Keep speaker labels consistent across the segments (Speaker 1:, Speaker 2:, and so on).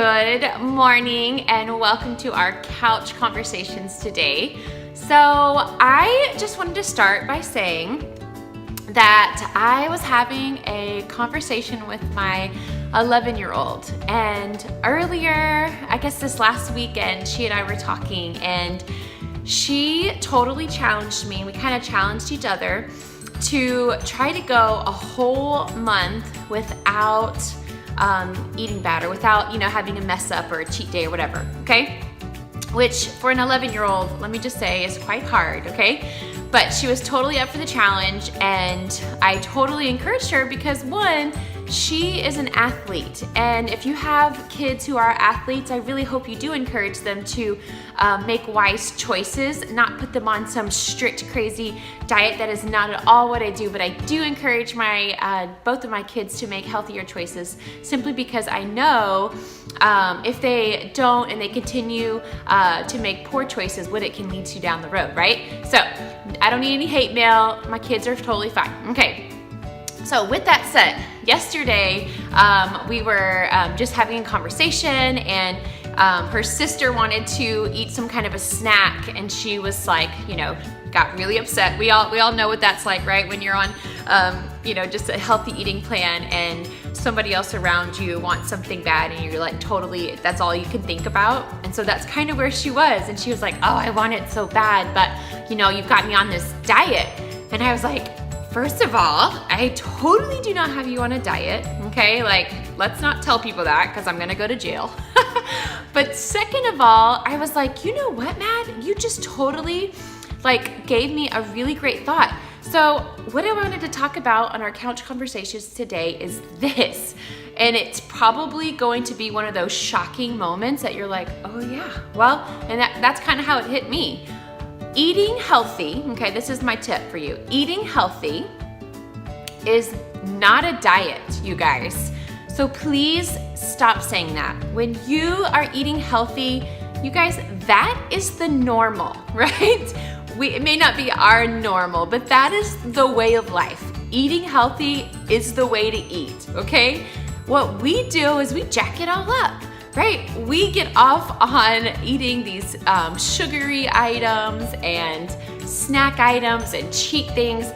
Speaker 1: Good morning and welcome to our couch conversations today. So I just wanted to start by saying that I was having a conversation with my 11-year-old, and earlier, I guess this last weekend, she and I were talking and she totally challenged me. We kind of challenged each other to try to go a whole month without eating bad, or without, having a mess up or a cheat day or whatever, okay? Which for an 11-year-old, let me just say, is quite hard, okay? But she was totally up for the challenge, and I totally encouraged her because, one, she is an athlete, and if you have kids who are athletes, I really hope you do encourage them to make wise choices, not put them on some strict, crazy diet. That is not at all what I do, but I do encourage both of my kids to make healthier choices, simply because I know if they don't and they continue to make poor choices, what it can lead to down the road, right? So I don't need any hate mail. My kids are totally fine. Okay. So with that said, yesterday we were just having a conversation, and her sister wanted to eat some kind of a snack, and she was like, got really upset. We all know what that's like, right? When you're on, just a healthy eating plan, and somebody else around you wants something bad, and you're like totally, that's all you can think about. And so that's kind of where she was, and she was like, oh, I want it so bad, but you've got me on this diet. And I was like, first of all, I totally do not have you on a diet, okay? Like, let's not tell people that, because I'm gonna go to jail. But second of all, I was like, you know what, Matt? You just totally gave me a really great thought. So what I wanted to talk about on our couch conversations today is this. And it's probably going to be one of those shocking moments that you're like, oh yeah, well, and that's kind of how it hit me. Eating healthy, okay, this is my tip for you. Eating healthy is not a diet, you guys. So please stop saying that. When you are eating healthy, you guys, that is the normal, right? It may not be our normal, but that is the way of life. Eating healthy is the way to eat, okay? What we do is we jack it all up. Right, we get off on eating these sugary items and snack items and cheat things.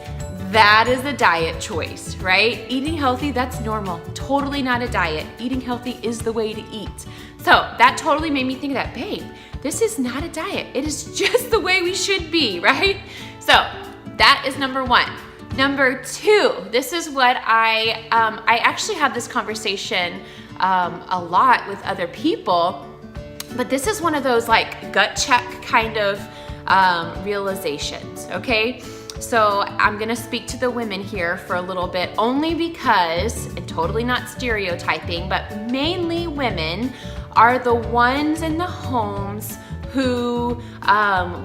Speaker 1: That is a diet choice, right? Eating healthy, that's normal. Totally not a diet. Eating healthy is the way to eat. So that totally made me think of that, babe, this is not a diet. It is just the way we should be, right? So that is number one. Number two, this is what I actually have this conversation a lot with other people, but this is one of those gut check kind of realizations, okay? So I'm gonna speak to the women here for a little bit, only because, and totally not stereotyping, but mainly women are the ones in the homes who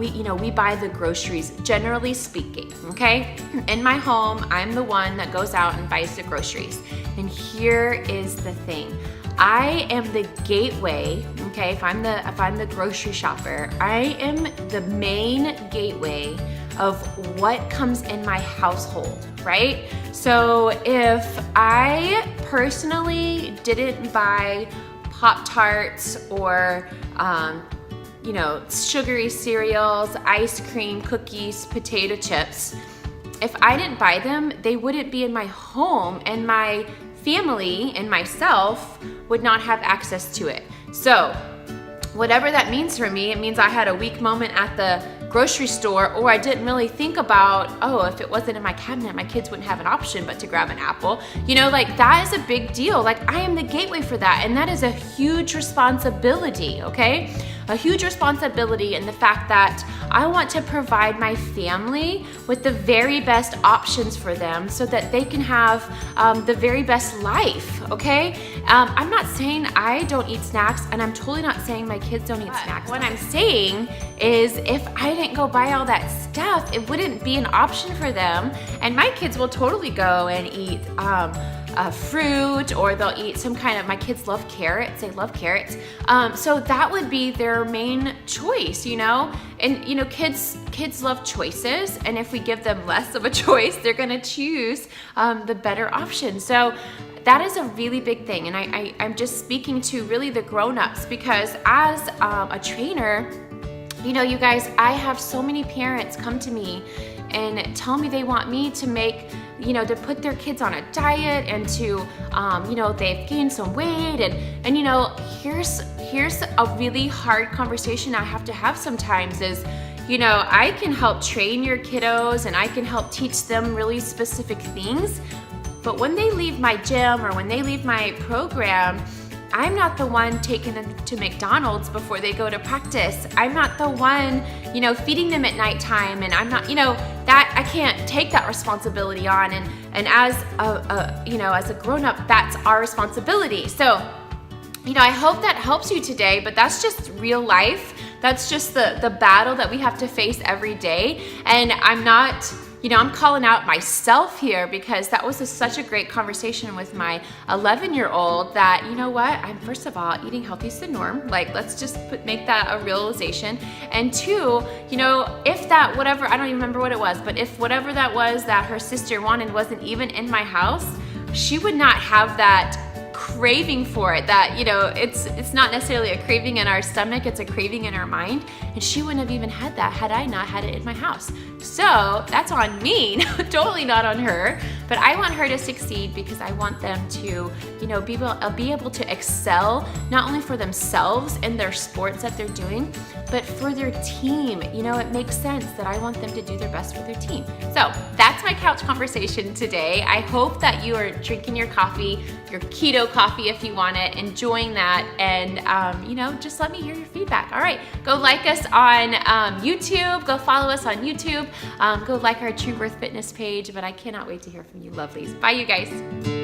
Speaker 1: we buy the groceries, generally speaking, okay? In my home, I'm the one that goes out and buys the groceries. And here is the thing. I am the gateway, okay? If I'm the grocery shopper, I am the main gateway of what comes in my household, right? So if I personally didn't buy Pop-Tarts or sugary cereals, ice cream, cookies, potato chips, if I didn't buy them, they wouldn't be in my home, and my family and myself would not have access to it. So whatever that means for me, it means I had a weak moment at the grocery store, or I didn't really think about, if it wasn't in my cabinet, my kids wouldn't have an option but to grab an apple. That is a big deal. I am the gateway for that, and that is a huge responsibility, okay? A huge responsibility in the fact that I want to provide my family with the very best options for them so that they can have the very best life, okay? I'm not saying I don't eat snacks, and I'm totally not saying my kids don't eat snacks. What I'm saying is if I didn't go buy all that stuff, it wouldn't be an option for them, and my kids will totally go and eat fruit, or they'll eat some kind of, my kids love carrots, they love carrots. So that would be their main choice, and kids love choices, and if we give them less of a choice, they're gonna choose the better option. So that is a really big thing. And I'm just speaking to really the grown-ups, because as a trainer, you know, you guys, I have so many parents come to me and tell me they want me to make, you know, to put their kids on a diet and to, you know, they've gained some weight, and you know, here's a really hard conversation I have to have sometimes is, you know, I can help train your kiddos and I can help teach them really specific things, but when they leave my gym or when they leave my program, I'm not the one taking them to McDonald's before they go to practice. I'm not the one, you know, feeding them at nighttime, and I'm not, you know, that I can't take that responsibility on. And as you know, as a grown-up, that's our responsibility. So, you know, I hope that helps you today, but that's just real life. That's just the battle that we have to face every day. And I'm not, you know, I'm calling out myself here, because that was such a great conversation with my 11-year-old that, you know what, I'm first of all, eating healthy is the norm. Like, let's just make that a realization. And two, you know, if that whatever, I don't even remember what it was, but if whatever that was that her sister wanted wasn't even in my house, she would not have that craving for it. That, you know, it's not necessarily a craving in our stomach, it's a craving in our mind, and she wouldn't have even had that had I not had it in my house. So that's on me, totally not on her. But I want her to succeed because I want them to, you know, be able to excel, not only for themselves in their sports that they're doing, but for their team. You know, it makes sense that I want them to do their best for their team. So that's my couch conversation today. I hope that you are drinking your coffee, your keto coffee if you want it, enjoying that, and you know, just let me hear your feedback. All right, go like us on YouTube, go follow us on YouTube, go like our True Birth Fitness page, but I cannot wait to hear from you lovelies. Bye, you guys.